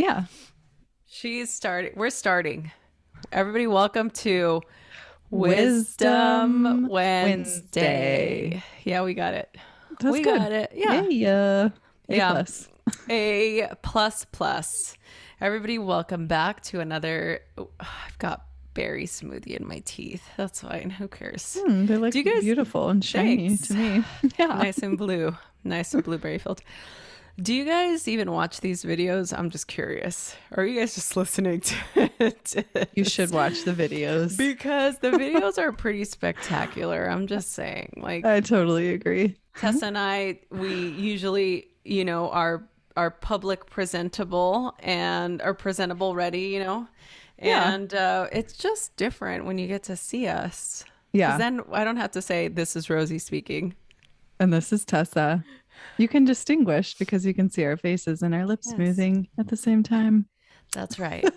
Yeah. We're starting. Everybody, welcome to Wisdom Wisdom Wednesday. Wednesday. Yeah, we got it. That's We good. got it. Yeah. Yay. A Yeah. plus. A plus plus. Everybody, welcome back to another. Oh, I've got berry smoothie in my teeth. That's fine. Who cares? They Do look you guys? beautiful and shiny to Thanks. me. Yeah. Nice and blue. Nice and blueberry filled. Do you guys even watch these videos? I'm just curious. Or are you guys just listening to You should this? watch the videos. Because the videos are pretty spectacular. I'm just saying. Like I totally agree. Tessa and I, we usually, are public presentable and are presentable ready. Yeah. And it's just different when you get to see us. Because Yeah. then I don't have to say, this is Rosie speaking. And this is Tessa. You can distinguish because you can see our faces and our lips Yes, smoothing at the same time. that's right.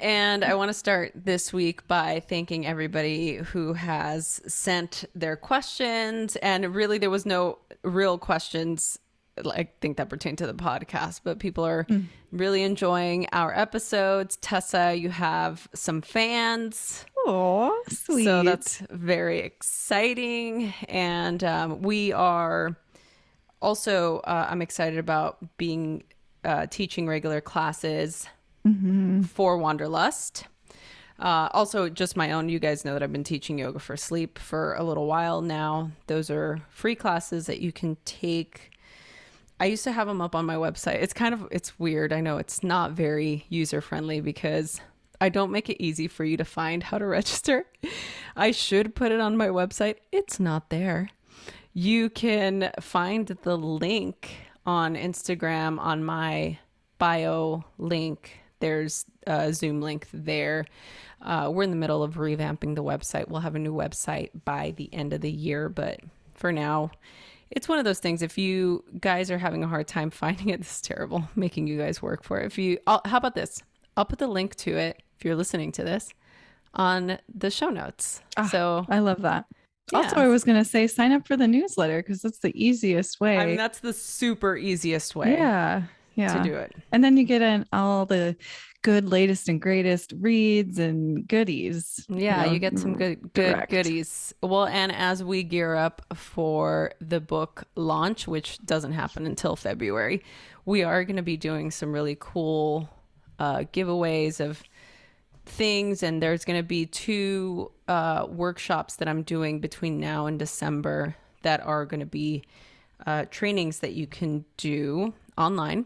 And I want to start this week by thanking everybody who has sent their questions. And really, there was no real questions, I think, that pertain to the podcast, but people are Mm. really enjoying our episodes. Tessa, you have some fans. Oh, So that's sweet. very exciting. And we are also, I'm excited about being teaching regular classes Hmm. for Wanderlust. Also, just my own. You guys know that I've been teaching yoga for sleep for a little while now. Those are free classes that you can take. I used to have them up on my website. It's weird. I know it's not very user friendly because I don't make it easy for you to find how to register. I should put it on my website. It's not there. You can find the link on Instagram on my bio link. There's a Zoom link there. We're in the middle of revamping the website. We'll have a new website by the end of the year, but for now, it's one of those things. If you guys are having a hard time finding it, this is terrible, making you guys work for it. How about this? I'll put the link to it if you're listening to this on the show notes. Ah, So I love that. Also, yeah, I was going to say sign up for the newsletter because that's the easiest I mean, way. that's the super easiest way Yeah. to Yeah. do it. And then you get in all the good latest and greatest reads and goodies, Yeah, you get some good direct. goodies. Well, and as we gear up for the book launch, which doesn't happen until February, we are going to be doing some really cool giveaways of things, and there's going to be two workshops that I'm doing between now and December that are going to be trainings that you can do online.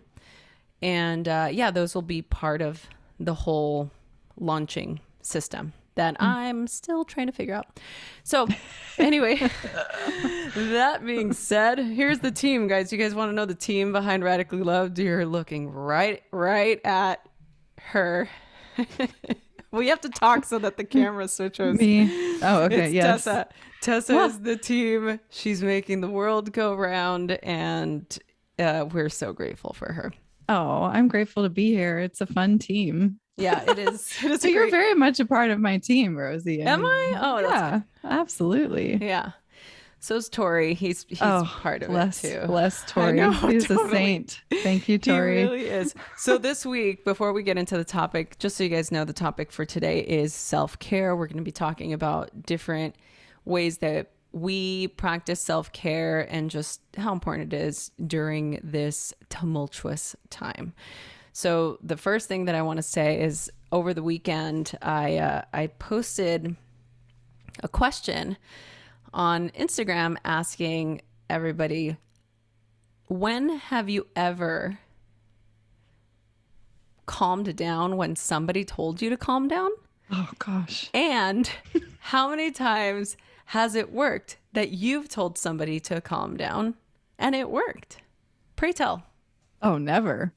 And yeah, those will be part of the whole launching system that Mm. I'm still trying to figure out. So, anyway, that being said, here's the team, guys. You guys want to know the team behind Radically Loved? You're looking right at her. We have to talk so that the camera switches. Me. Oh, okay. It's Yes. Tessa. Tessa Well, is the team. She's making the world go round, and we're so grateful for her. oh, I'm grateful to be here. It's a fun team. Yeah, it is. It is So a you're great. very much a part of my team, Rosie. I Am I? mean, Oh, that's good. yeah, absolutely. Yeah. So's Tori. He's Oh, part of it bless, too. bless I Tori. know, He's a totally. saint. Thank you, He Tori. really is. So this week, before we get into the topic, just so you guys know, the topic for today is self-care. We're going to be talking about different ways that we practice self-care and just how important it is during this tumultuous time. So the first thing that I want to say is over the weekend, I posted a question on Instagram asking everybody, when have you ever calmed down when somebody told you to calm down? Oh gosh. And how many times has it worked that you've told somebody to calm down and it worked? Pray tell. Oh, never.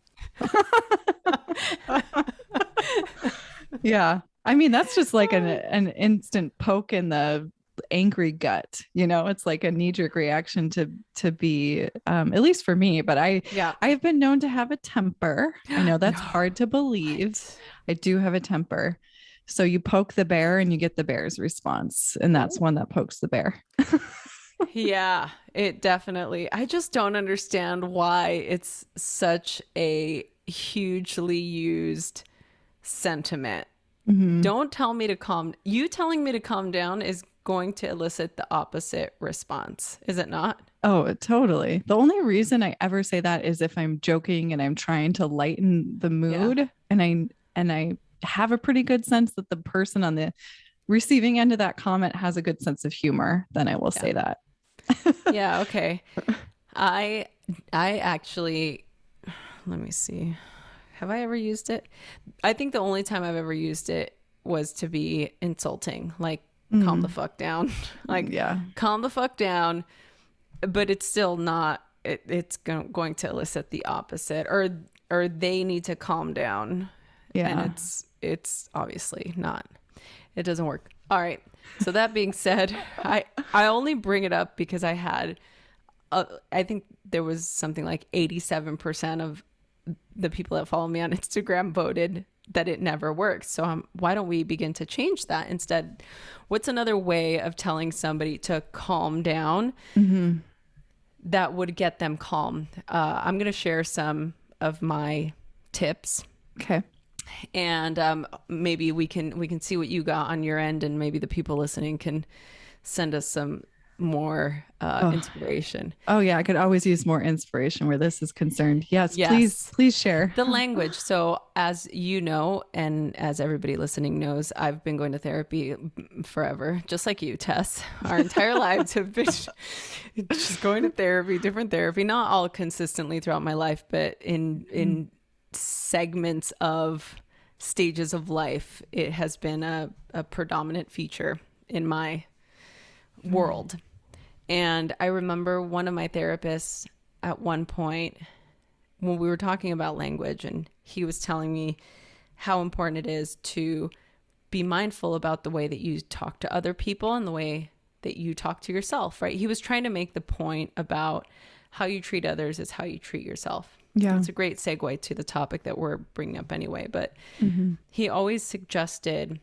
Yeah. I mean, that's just like an instant poke in the angry gut. It's like a knee-jerk reaction to be at least for me, but Yeah. I've been known to have a temper. I know that's No. hard to believe. What? I do have a temper. So you poke the bear and you get the bear's response, and that's one that pokes the bear. Yeah, it definitely. I just don't understand why it's such a hugely used sentiment. Hmm. Don't tell me to calm. You telling me to calm down is going to elicit the opposite response, is it not? Oh, totally. The only reason I ever say that is if I'm joking and I'm trying to lighten the Yeah. mood, and I have a pretty good sense that the person on the receiving end of that comment has a good sense of humor, then I will Yeah. say that. Yeah. Okay. I I actually, let me see. Have I ever used it? I think the only time I've ever used it was to be insulting, like calm the Mm, fuck down, like yeah. calm the fuck down. But it's still not. It's going to elicit the opposite, or they need to calm down, and Yeah. it's obviously not. It doesn't work. All right. So that being said, I only bring it up because I think there was something like 87% of the people that follow me on Instagram voted that it never works. So why don't we begin to change that instead? What's another way of telling somebody to calm down Hmm. that would get them calm? I'm going to share some of my tips, Okay. and maybe we can see what you got on your end, and maybe the people listening can send us some more Oh, inspiration. oh yeah. I could always use more inspiration where this is concerned. Yes, please, Yes. please share. The language. So, as you know, and as everybody listening knows, I've been going to therapy forever, just like you, Tess. Our entire lives have been just going to therapy, different therapy, not all consistently throughout my life, but in segments of stages of life, it has been a predominant feature in my world. And I remember one of my therapists at one point when we were talking about language, and he was telling me how important it is to be mindful about the way that you talk to other people and the way that you talk to yourself, right? He was trying to make the point about how you treat others is how you treat yourself. Yeah. It's a great segue to the topic that we're bringing up anyway, but Hmm. he always suggested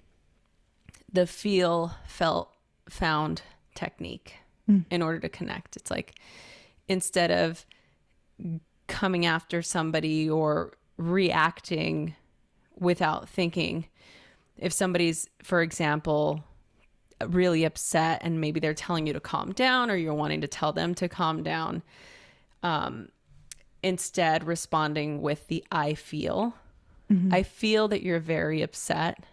the feel, felt, found technique Mm. in order to connect. It's like instead of coming after somebody or reacting without thinking, if somebody's, for example, really upset and maybe they're telling you to calm down or you're wanting to tell them to calm down, instead responding with the I feel. Hmm. I feel that you're very upset.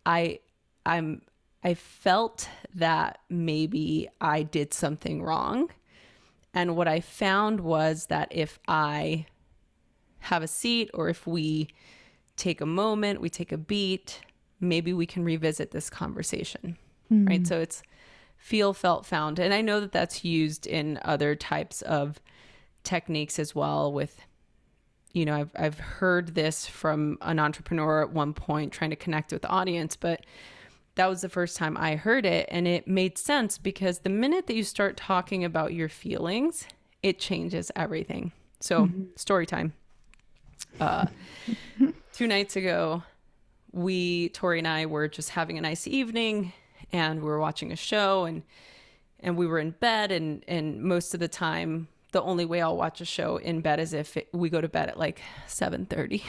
I I'm I felt that maybe I did something wrong. And what I found was that if I have a seat or if we take a moment, we take a beat, maybe we can revisit this conversation, right? Mm. So it's feel, felt, found. And I know that that's used in other types of techniques as well with, I've heard this from an entrepreneur at one point trying to connect with the audience, but that was the first time I heard it. And it made sense because the minute that you start talking about your feelings, it changes everything. So, Mhm. story time. 2 nights ago, Tori and I were just having a nice evening and we were watching a show and we were in bed. And most of the time, the only way I'll watch a show in bed is if we go to bed at like 7:30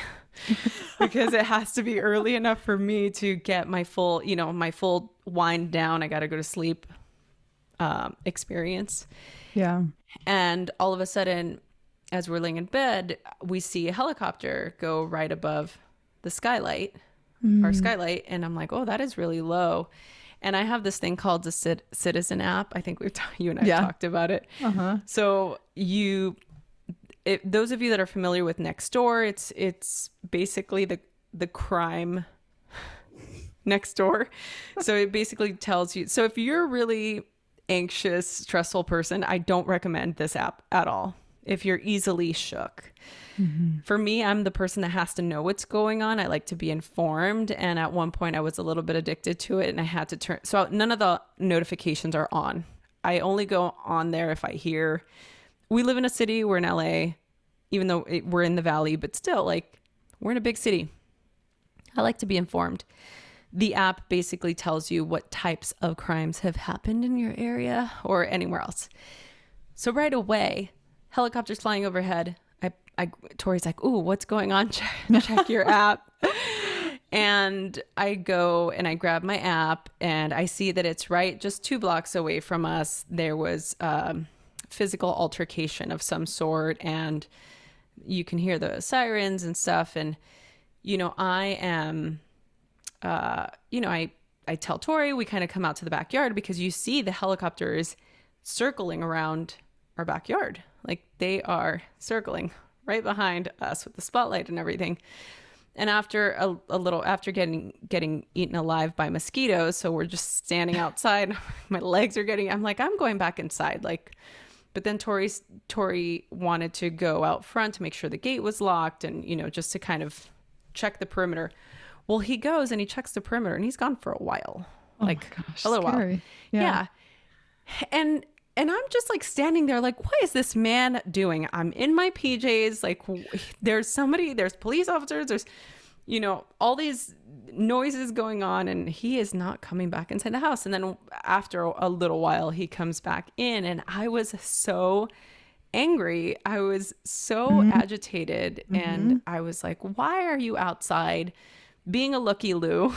because it has to be early enough for me to get my full wind down. I got to go to sleep experience. Yeah. And all of a sudden, as we're laying in bed, we see a helicopter go right above the skylight, our Mm. skylight. And I'm like, oh, that is really low. And I have this thing called the Citizen app. I think you and I have Yeah. talked about it. Uh-huh. So those of you that are familiar with Nextdoor, it's basically the crime next door. So it basically tells you. So if you're a really anxious, stressful person, I don't recommend this app at all. If you're easily shook. Mm-hmm. For me, I'm the person that has to know what's going on. I like to be informed. And at one point I was a little bit addicted to it and I had to turn. So none of the notifications are on. I only go on there if I hear. We live in a city, we're in LA, even though we're in the valley, but still, like, we're in a big city. I like to be informed. The app basically tells you what types of crimes have happened in your area or anywhere else. So right away, helicopters flying overhead. Tori's like, "Ooh, what's going on? Check your app." And I go and I grab my app and I see that it's right just 2 blocks away from us. There was physical altercation of some sort, and you can hear the sirens and stuff. And I am, I tell Tori, we kind of come out to the backyard because you see the helicopters circling around our backyard. Like they are circling right behind us with the spotlight and everything. And after a little, after getting eaten alive by mosquitoes, so we're just standing outside. My legs are getting. I'm like, I'm going back inside. Like, but then Tori wanted to go out front to make sure the gate was locked, and just to kind of check the perimeter. Well, he goes and he checks the perimeter, and he's gone for a while, Oh like my gosh, a little scary. while. Yeah. And I'm just like standing there like, what is this man doing? I'm in my PJs. Like there's police officers, there's, all these noises going on, and he is not coming back inside the house. And then after a little while, he comes back in, and I was so angry. I was so agitated, and I was like, why are you outside being a looky Lou?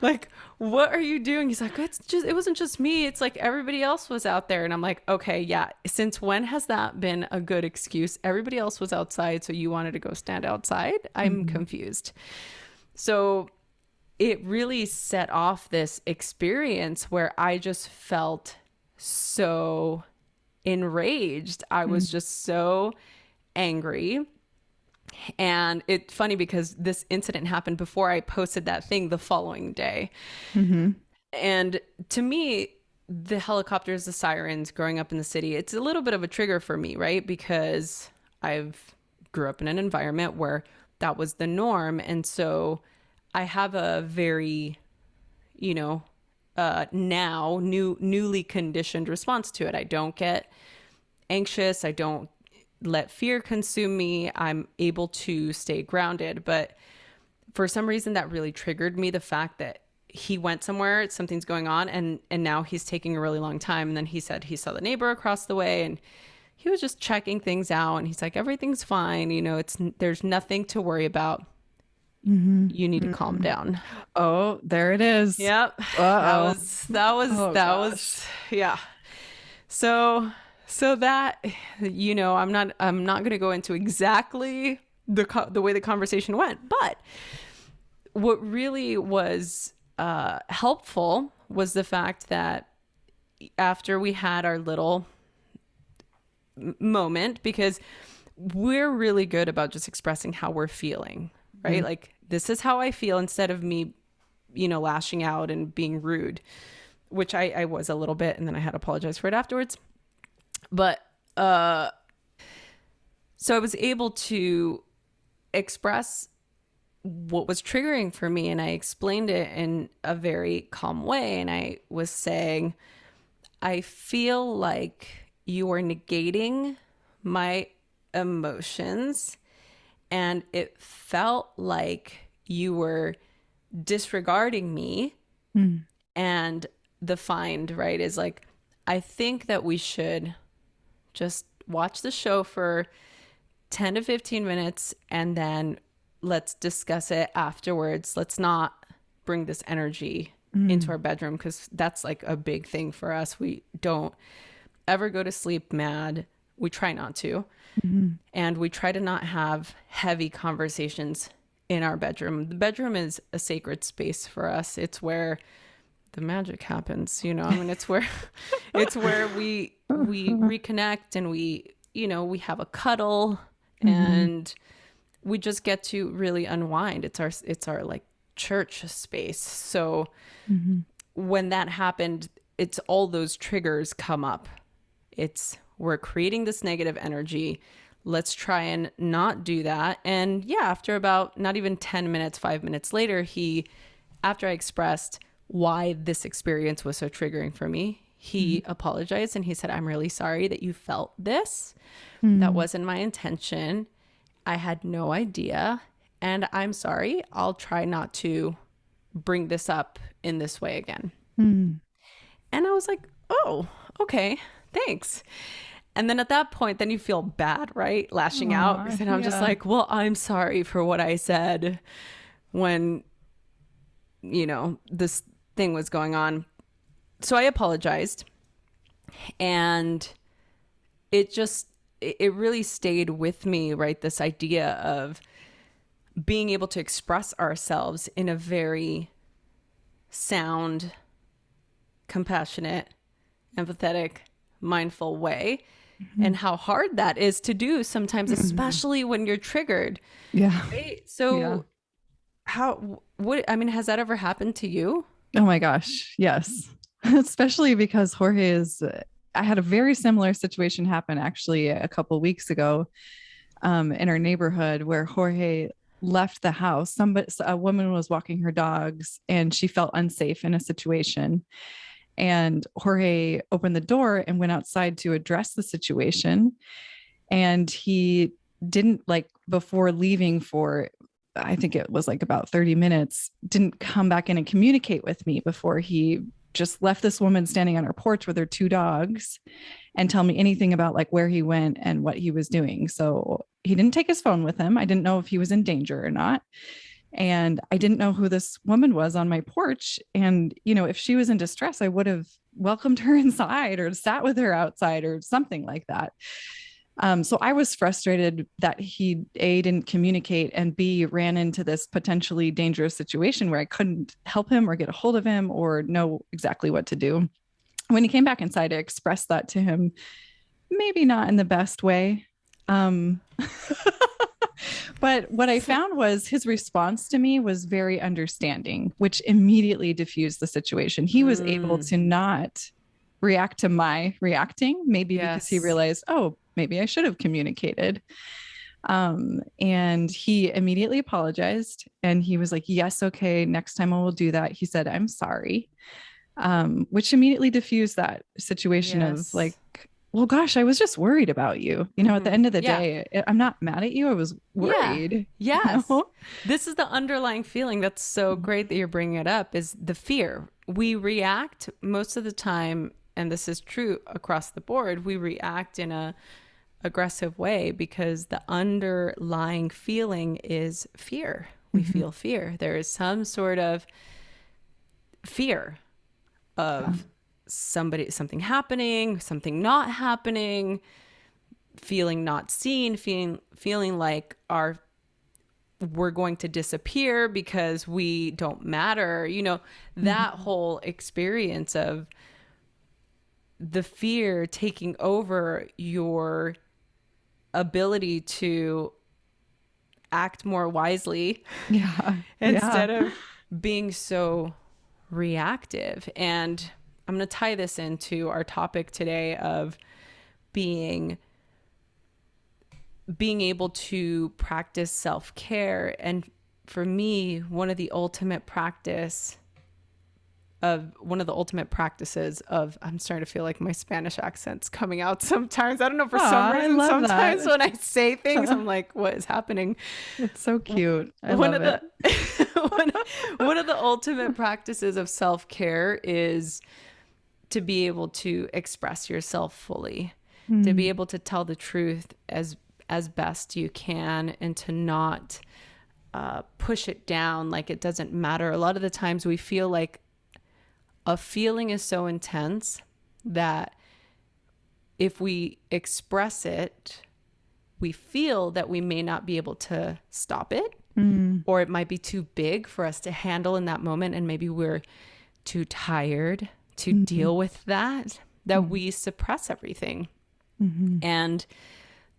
Like, what are you doing? He's like, it wasn't just me. It's like everybody else was out there. And I'm like, okay, yeah. Since when has that been a good excuse? Everybody else was outside, so you wanted to go stand outside? I'm confused. So it really set off this experience where I just felt so enraged. I was just so angry. And it's funny because this incident happened before I posted that thing the following day. And to me, the helicopters, the sirens growing up in the city, it's a little bit of a trigger for me, right? Because I've grew up in an environment where that was the norm. And so I have a very, newly conditioned response to it. I don't get anxious. I don't let fear consume me. I'm able to stay grounded. But for some reason that really triggered me, the fact that he went somewhere, something's going on, and now he's taking a really long time. And then he said he saw the neighbor across the way, and he was just checking things out, and he's like, everything's fine, there's nothing to worry about. You need to calm down. Oh, there it is. Yep. Uh-oh. That was yeah. So that, I'm not going to go into exactly the way the conversation went, but what really was helpful was the fact that after we had our little moment, because we're really good about just expressing how we're feeling, right? Like, this is how I feel, instead of me, lashing out and being rude, which I was a little bit, and then I had to apologize for it afterwards. But so I was able to express what was triggering for me, and I explained it in a very calm way. And I was saying, I feel like you are negating my emotions, and it felt like you were disregarding me. And the find, right, is like, I think that we should just watch the show for 10 to 15 minutes, and then let's discuss it afterwards. Let's not bring this energy into our bedroom, because that's like a big thing for us. We don't ever go to sleep mad. We try not to. And we try to not have heavy conversations in our bedroom. The bedroom is a sacred space for us. It's where the magic happens, it's where we reconnect, and we have a cuddle, and we just get to really unwind. It's our like church space. So when that happened, it's all those triggers come up. We're creating this negative energy. Let's try and not do that. And yeah, after about not even 10 minutes, 5 minutes later, after I expressed why this experience was so triggering for me, he apologized, and he said, I'm really sorry that you felt this. That wasn't my intention. I had no idea, and I'm sorry. I'll try not to bring this up in this way again. And I was like, oh, okay, thanks. And then at that point, then you feel bad, right? Lashing out. Aw, Because then I'm just yeah. like, well, I'm sorry for what I said when, this thing was going on. So I apologized. And it really stayed with me, right? This idea of being able to express ourselves in a very sound, compassionate, empathetic, mindful way, Mhm. and how hard that is to do sometimes, Mhm. especially when you're triggered. Yeah. Right? Yeah. So I mean, has that ever happened to you? Oh my gosh. Yes. Especially because Jorge is, I had a very similar situation happen actually a couple weeks ago in our neighborhood where Jorge left the house. A woman was walking her dogs and she felt unsafe in a situation. And Jorge opened the door and went outside to address the situation. And he didn't like before leaving for, I think it was like about 30 minutes, didn't come back in and communicate with me before he just left this woman standing on her porch with her two dogs and tell me anything about like where he went and what he was doing. So he didn't take his phone with him. I didn't know if he was in danger or not. And I didn't know who this woman was on my porch. And, if she was in distress, I would have welcomed her inside or sat with her outside or something like that. So I was frustrated that he A didn't communicate and B ran into this potentially dangerous situation where I couldn't help him or get a hold of him or know exactly what to do. When he came back inside, I expressed that to him, maybe not in the best way. Um, but what I found was his response to me was very understanding, which immediately diffused the situation. He was able Mm, to not react to my reacting, maybe because he yes. realized, oh, maybe I should have communicated. And he immediately apologized and he was like, yes, okay, next time I will do that. He said, I'm sorry. Which immediately diffused that situation of like, Yes. well, gosh, I was just worried about you. At the Hmm. end of the Yeah. day, I'm not mad at you. I was Yeah. worried, Yes. This is the underlying feeling that's so Mhm. great that you're bringing it up is the fear. We react most of the time, and this is true across the board, we react in a aggressive way because the underlying feeling is fear. We Mhm. feel fear. There is some sort of fear Yeah. of something happening, something not happening, feeling not seen, feeling like our we're going to disappear because we don't matter. That Mhm. whole experience of the fear taking over your ability to act more wisely Yeah. Yeah. instead of being so reactive. And I'm going to tie this into our topic today of being being able to practice self-care. And for me, one of the ultimate practices of I'm starting to feel like my Spanish accent's coming out sometimes. I don't know, for some Aw, I reason love sometimes that. when I say things I'm like, what is happening? It's so cute. I One love of it. the one, one of the ultimate practices of self-care is to be able to express yourself fully, to be Mm. able to tell the truth as best you can, and to not push it down like it doesn't matter. A lot of the times we feel like a feeling is so intense that if we express it, we feel that we may not be able to stop it, Mm. or it might be too big for us to handle in that moment. And maybe we're too tired to Mhm. deal with that Mhm. we suppress everything. Mhm. And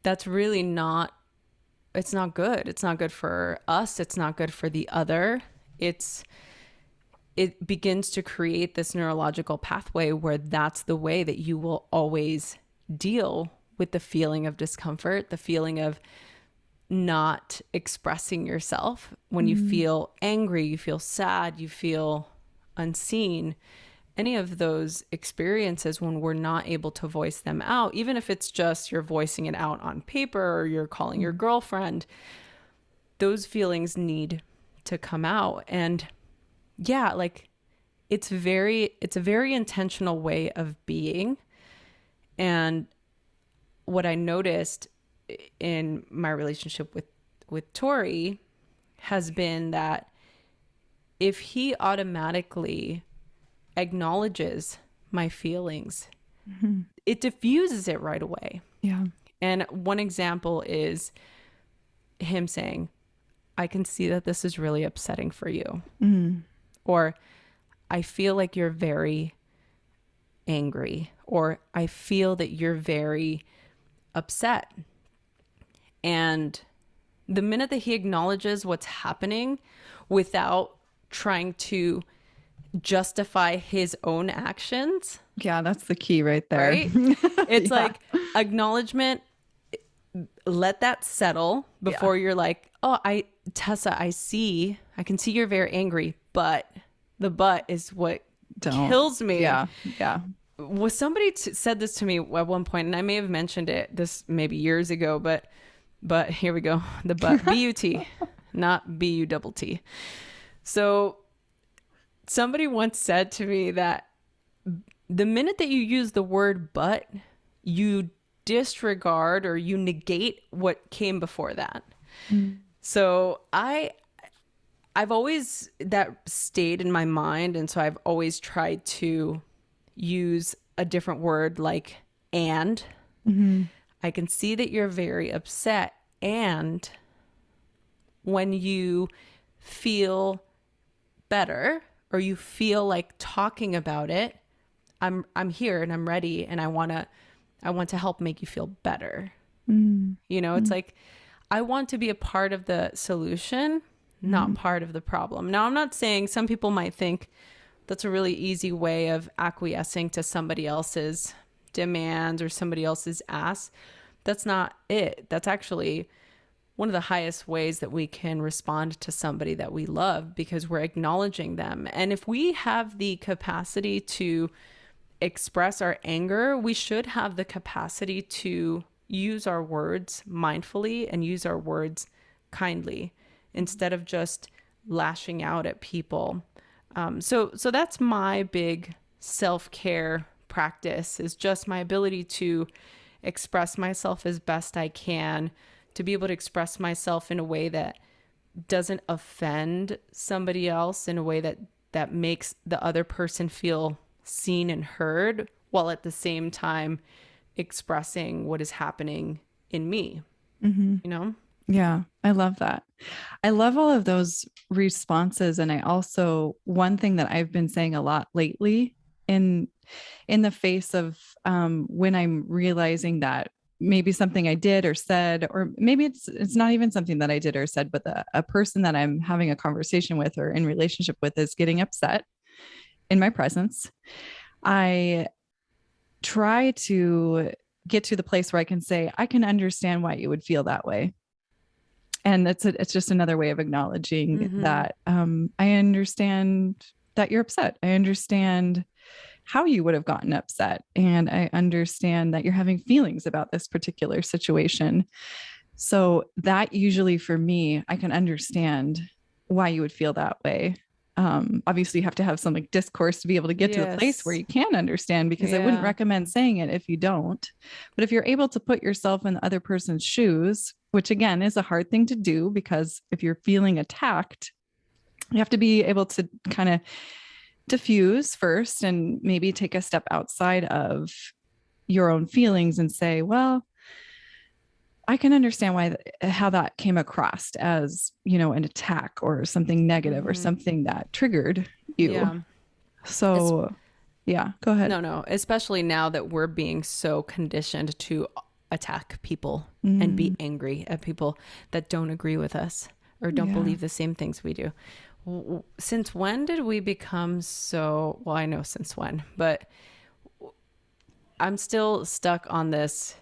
that's really it's not good. It's not good for us. It's not good for the other. It begins to create this neurological pathway where that's the way that you will always deal with the feeling of discomfort, the feeling of not expressing yourself. When you Mm. feel angry, you feel sad, you feel unseen, any of those experiences, when we're not able to voice them out, even if it's just you're voicing it out on paper or you're calling your Mm. girlfriend, those feelings need to come out. And yeah, like it's a very intentional way of being. And what I noticed in my relationship with Tori has been that if he automatically acknowledges my feelings, Mm-hmm. it diffuses it right away. Yeah. And one example is him saying, I can see that this is really upsetting for you. Mm-hmm. Or I feel like you're very angry. Or I feel that you're very upset. And the minute that he acknowledges what's happening without trying to justify his own actions, Yeah, that's the key right there. right? It's Yeah. like acknowledgement, let that settle Yeah. before you're like, oh, Tessa, I can see you're very angry, but the but is what Don't. kills me. Yeah. Yeah. Was somebody said this to me at one point, and I may have mentioned it this maybe years ago, but here we go. The but, B-U-T, not B-U-double-T. So somebody once said to me that the minute that you use the word but, you disregard or you negate what came before that. Mm. So I've always, that stayed in my mind, and so I've always tried to use a different word like and. Mm-hmm. I can see that you're very upset, and when you feel better or you feel like talking about it, I'm here and I'm ready, and I want to help make you feel better. Mm. You know, it's like I want to be a part of the solution, not part of the problem. Now, I'm not saying, some people might think that's a really easy way of acquiescing to somebody else's demands or somebody else's ask. That's not it. That's actually one of the highest ways that we can respond to somebody that we love, because we're acknowledging them. And if we have the capacity to express our anger, we should have the capacity to use our words mindfully and use our words kindly instead of just lashing out at people. So that's my big self-care practice, is just my ability to express myself as best I can, to be able to express myself in a way that doesn't offend somebody else, in a way that makes the other person feel seen and heard, while at the same time expressing what is happening in me, Mm-hmm. you know? Yeah, I love that. I love all of those responses. And I also, one thing that I've been saying a lot lately in the face of when I'm realizing that maybe something I did or said, or maybe it's not even something that I did or said, but a person that I'm having a conversation with or in relationship with is getting upset in my presence. I try to get to the place where I can say, I can understand why you would feel that way. And it's just another way of acknowledging that I understand that you're upset. I understand how you would have gotten upset. And I understand that you're having feelings about this particular situation. So that usually for me, I can understand why you would feel that way. Obviously, you have to have some like discourse to be able to get to the place where Yes. you can understand, because I wouldn't Yeah. recommend saying it if you don't. But if you're able to put yourself in the other person's shoes, which again is a hard thing to do, because if you're feeling attacked, you have to be able to kind of diffuse first and maybe take a step outside of your own feelings and say, well, I can understand why how that came across as, an attack or something negative or something that triggered you. Yeah. So, yeah, go ahead. No, especially now that we're being so conditioned to attack people and be Mm, angry at people that don't agree with us or don't yeah. believe the same things we do. Since when did we become so, well, I know since when, but I'm still stuck on this.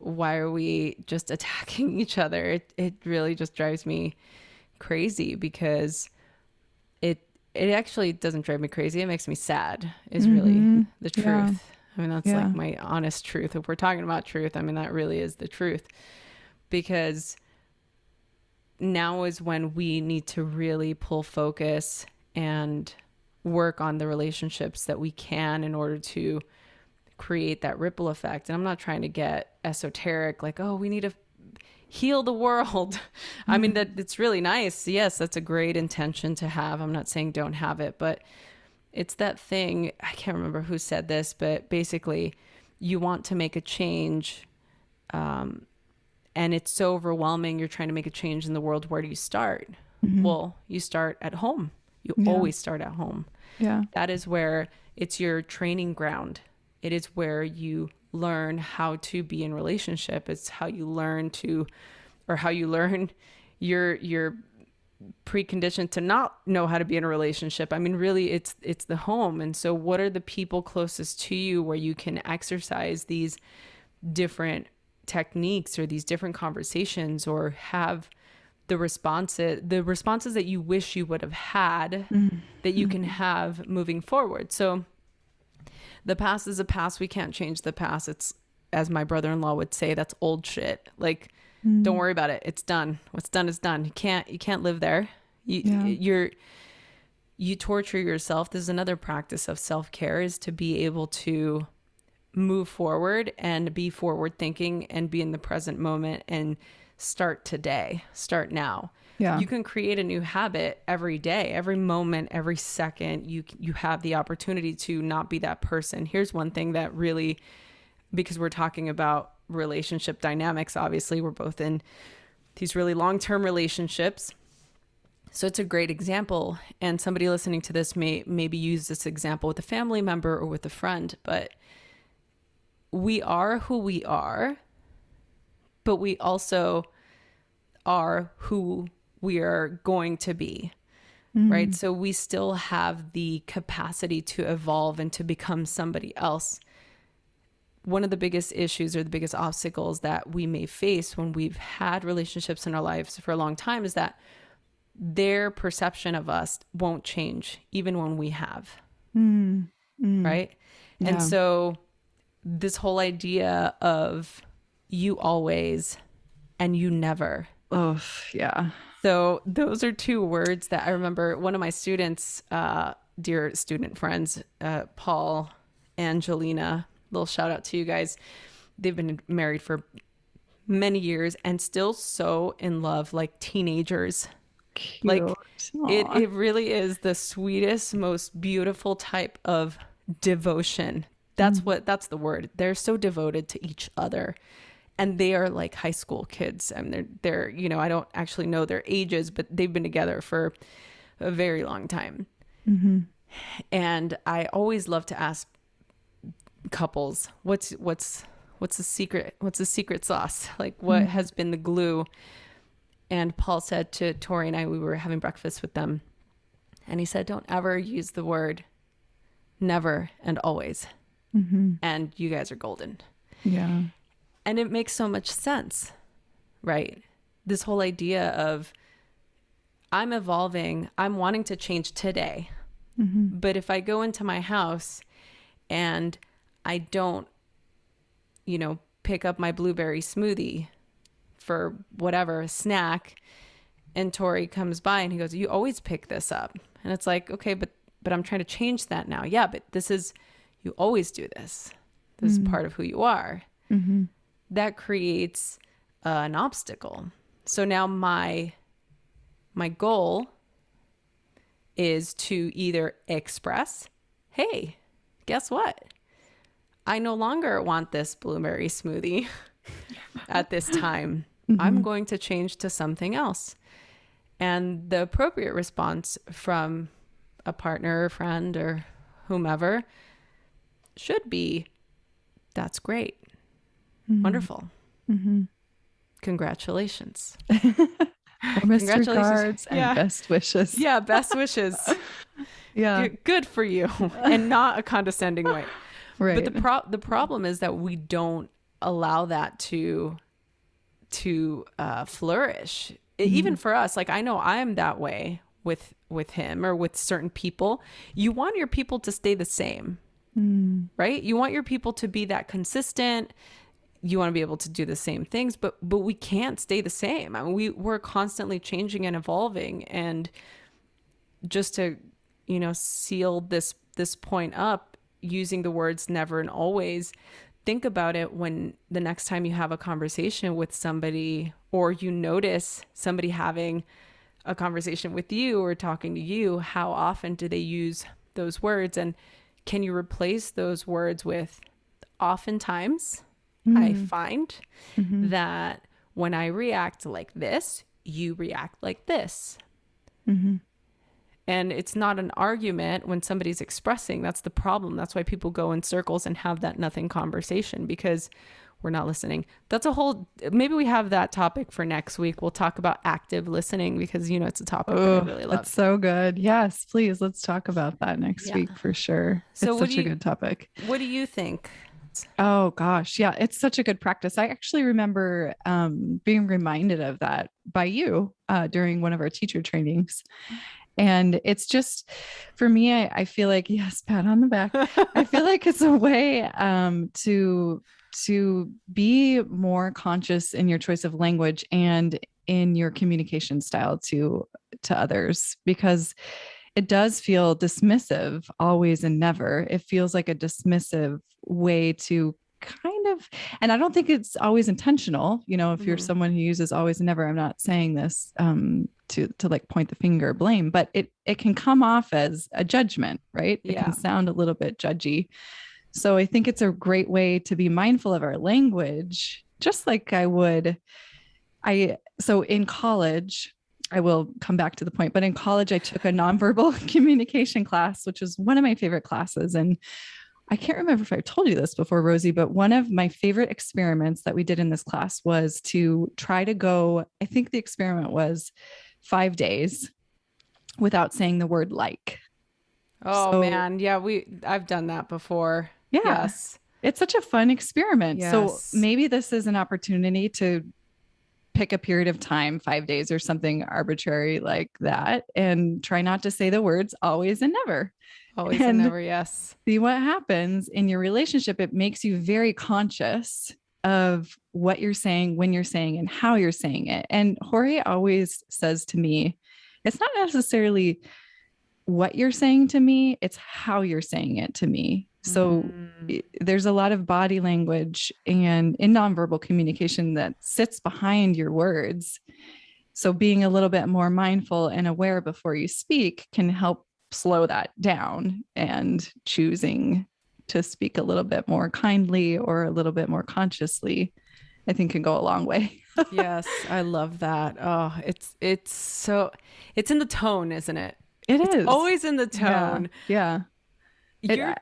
Why are we just attacking each other? It really just drives me crazy, because it actually doesn't drive me crazy. It makes me sad, is really Mm-hmm. the Yeah. truth. I mean, that's Yeah. like my honest truth. If we're talking about truth, I mean, that really is the truth, because now is when we need to really pull focus and work on the relationships that we can, in order to create that ripple effect. And I'm not trying to get esoteric, like, oh, we need to heal the world. I mean, that it's really nice. Yes, that's a great intention to have. I'm not saying don't have it, but it's that thing. I can't remember who said this, but basically you want to make a change. And it's so overwhelming. You're trying to make a change in the world. Where do you start? Well, you start at home. You always start at home. Yeah. That is where it's your training ground. It is where you learn how to be in relationship. It's how you learn to, or how you learn your preconditioned to not know how to be in a relationship. I mean, really, it's the home. And so what are the people closest to you where you can exercise these different techniques or these different conversations, or have the responses that you wish you would have had that you can have moving forward. So the past is a past. We can't change the past. It's, as my brother-in-law would say, that's old shit. Like, don't worry about it. It's done. What's done is done. You can't live there. You torture yourself. This is another practice of self-care, is to be able to move forward and be forward thinking and be in the present moment and start today, start now. Yeah. You can create a new habit every day, every moment, every second. You have the opportunity to not be that person. Here's one thing that really, because we're talking about relationship dynamics, obviously we're both in these really long-term relationships. So it's a great example. And somebody listening to this may maybe use this example with a family member or with a friend, but we are who we are, but we also are who we are going to be, right? So we still have the capacity to evolve and to become somebody else. One of the biggest issues or the biggest obstacles that we may face when we've had relationships in our lives for a long time is that their perception of us won't change even when we have, right? Yeah. And so this whole idea of you always and you never. Oh, yeah. So those are two words that I remember one of my students, dear student friends, Paul, Angelina, little shout out to you guys. They've been married for many years and still so in love, like teenagers. Cute. Like Aw. it really is the sweetest, most beautiful type of devotion. That's the word. They're so devoted to each other. And they are like high school kids. I mean, they're, you know, I don't actually know their ages, but they've been together for a very long time. And I always love to ask couples, what's the secret? What's the secret sauce? Like, what has been the glue? And Paul said to Tori and I, we were having breakfast with them, and he said, don't ever use the word never and always. And you guys are golden. Yeah. And it makes so much sense, right? This whole idea of I'm evolving, I'm wanting to change today. But if I go into my house and I don't, you know, pick up my blueberry smoothie for whatever, a snack, and Tori comes by and he goes, you always pick this up. And it's like, okay, but I'm trying to change that now. Yeah, but this is, you always do this. This is part of who you are. That creates an obstacle. So now my goal is to either express, hey, guess what? I no longer want this blueberry smoothie at this time. I'm going to change to something else. And the appropriate response from a partner or friend or whomever should be, that's great. Wonderful. Congratulations. Or missed regards and best wishes. Yeah, best wishes. Yeah. Good for you. And not a condescending way. Right. But the problem is that we don't allow that to flourish. Even for us, like I know I'm that way with him or with certain people. You want your people to stay the same, right? You want your people to be that consistent. You want to be able to do the same things, but we can't stay the same. I mean, we're constantly changing and evolving. And just to, you know, seal this point up, using the words never and always, think about it when the next time you have a conversation with somebody, or you notice somebody having a conversation with you or talking to you, how often do they use those words? And can you replace those words with oftentimes? I Mm. find Mm-hmm. that when I react like this, you react like this. Mm-hmm. And it's not an argument when somebody's expressing. That's the problem. That's why people go in circles and have that nothing conversation, because we're not listening. That's a whole, maybe we have that topic for next week. We'll talk about active listening, because, you know, it's a topic that I Oh, really that's love. so good. Yes, please. Let's talk about that next Yeah. week for sure. So It's such a good topic. what do you think? Oh gosh, yeah, it's such a good practice. I actually remember being reminded of that by you during one of our teacher trainings. And it's just, for me, I feel like, yes, pat on the back. I feel like it's a way to be more conscious in your choice of language and in your communication style to others, because it does feel dismissive always and never. It feels like a dismissive way to kind of, and I don't think it's always intentional. You know, if you're Mhm. someone who uses always and never, I'm not saying this to like point the finger, blame, but it can come off as a judgment, right? It can Yeah. sound a little bit judgy. So I think it's a great way to be mindful of our language, just like so in college, I will come back to the point, but in college, I took a nonverbal communication class, which was one of my favorite classes. And I can't remember if I told you this before, Rosie, but one of my favorite experiments that we did in this class was to try to go, I think the experiment was 5 days without saying the word like. Oh So, man, yeah, I've done that before. yeah, Yes. it's such a fun experiment. So Yes. maybe this is an opportunity to pick a period of time, 5 days or something arbitrary like that, and try not to say the words always and never. Always and And never, yes. see what happens in your relationship. It makes you very conscious of what you're saying, when you're saying, and how you're saying it. And Jorge always says to me, it's not necessarily what you're saying to me, it's how you're saying it to me. So Mm. there's a lot of body language and in nonverbal communication that sits behind your words. So being a little bit more mindful and aware before you speak can help slow that down, and choosing to speak a little bit more kindly or a little bit more consciously, I think can go a long way. Yes, I love that. Oh, it's so it's in the tone, isn't it? It It's is. always in the Yeah. tone. Yeah. It, Your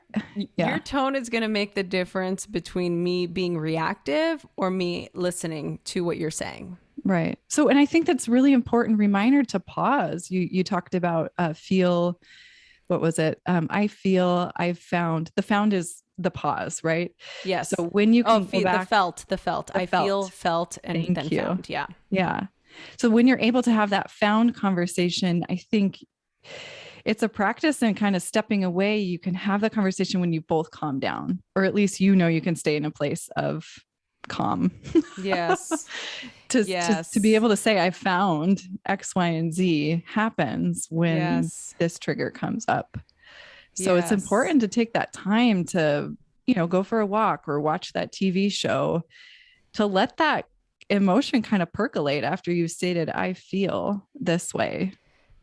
yeah. your tone is going to make the difference between me being reactive or me listening to what you're saying. Right. So, and I think that's really important reminder to pause. You talked about feel, what was it? I feel, I've found, the found is the pause, right? Yes. So when you Oh, can go the back, felt, the felt. the I feel, felt, felt, and then thank you. found. Yeah. Yeah. So when you're able to have that found conversation, I think it's a practice in kind of stepping away. You can have the conversation when you both calm down, or at least you can stay in a place of calm. Yes. To be Yes. able to say I found X, Y, and Z happens when Yes. this trigger comes up. So it's Yes. important to take that time to, go for a walk or watch that TV show, to let that emotion kind of percolate after you've stated, I feel this way,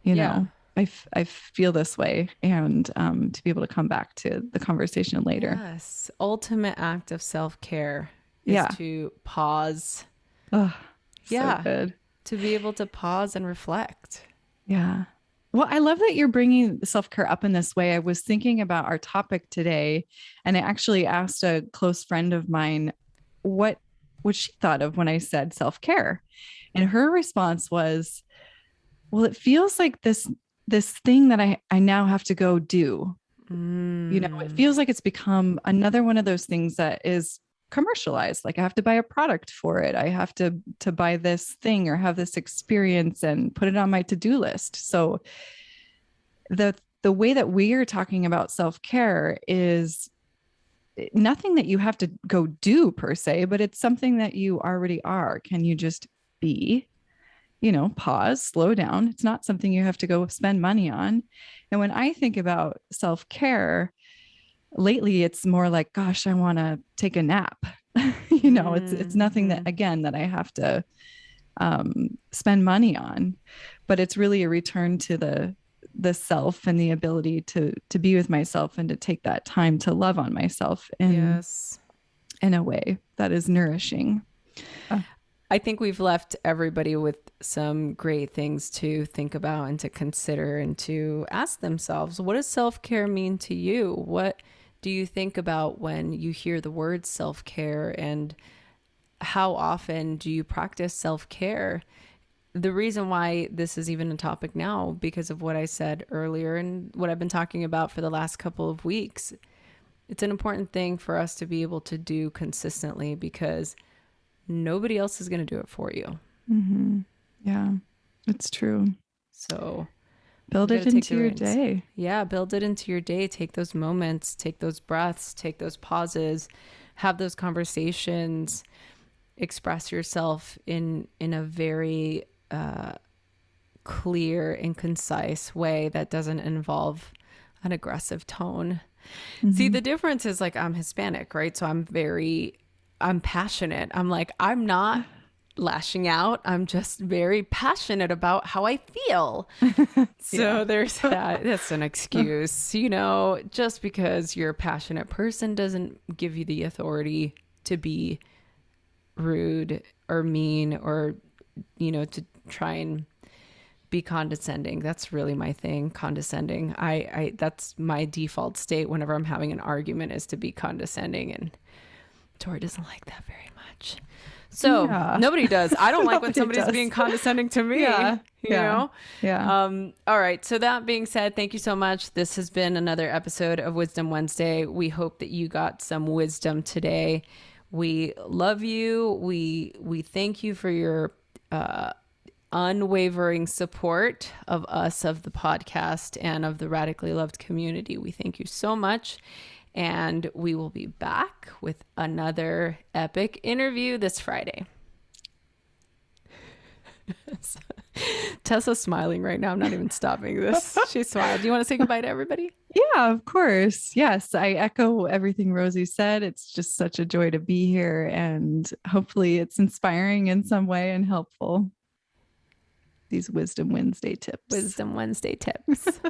you Yeah. know, I feel this way. And to be able to come back to the conversation later. Yes. Ultimate act of self-care is Yeah. to pause. Oh, so Yeah. good. To be able to pause and reflect. Yeah. Well, I love that you're bringing self care up in this way. I was thinking about our topic today, and I actually asked a close friend of mine what she thought of when I said self care, and her response was, "Well, it feels like this thing that I now have to go do. It Mm. feels like it's become another one of those things that is commercialized. Like I have to buy a product for it. I have to buy this thing or have this experience and put it on my to-do list." So the way that we are talking about self-care is nothing that you have to go do per se, but it's something that you already are. Can you just be, pause, slow down? It's not something you have to go spend money on. And when I think about self-care, lately it's more like, gosh, I want to take a nap. It's nothing that, Mm-hmm. again, that I have to spend money on, but it's really a return to the self and the ability to be with myself and to take that time to love on myself Yes. in a way that is nourishing. Uh, I think we've left everybody with some great things to think about and to consider and to ask themselves, what does self-care mean to you? What do you think about when you hear the word self-care, and how often do you practice self-care? The reason why this is even a topic now, because of what I said earlier and what I've been talking about for the last couple of weeks. It's an important thing for us to be able to do consistently, because nobody else is going to do it for you. mm-hmm. Yeah, it's true. So Build we got it to take into the your reins. day. Yeah, build it into your day. Take those moments, take those breaths, take those pauses, have those conversations, express yourself in a very clear and concise way that doesn't involve an aggressive tone. See, Mm-hmm. the difference is, like, I'm Hispanic, right? So I'm passionate. I'm like, I'm not lashing out. I'm just very passionate about how I feel. Yeah. So there's that. That's an excuse, just because you're a passionate person doesn't give you the authority to be rude or mean, or, to try and be condescending. That's really my thing, condescending. I that's my default state whenever I'm having an argument, is to be condescending, and Tori doesn't like that very much. So Yeah. nobody does. I don't like when Nobody somebody's does. being condescending to me, Yeah. Yeah. Yeah. All right. So that being said, thank you so much. This has been another episode of Wisdom Wednesday. We hope that you got some wisdom today. We love you. We thank you for your unwavering support of us, of the podcast, and of the Radically Loved community. We thank you so much. And we will be back with another epic interview this Friday. Tessa's smiling right now. I'm not even stopping this. She smiled. Do you want to say goodbye to everybody? Yeah, of course. Yes, I echo everything Rosie said. It's just such a joy to be here, and hopefully it's inspiring in some way and helpful. These Wisdom Wednesday tips. Wisdom Wednesday tips.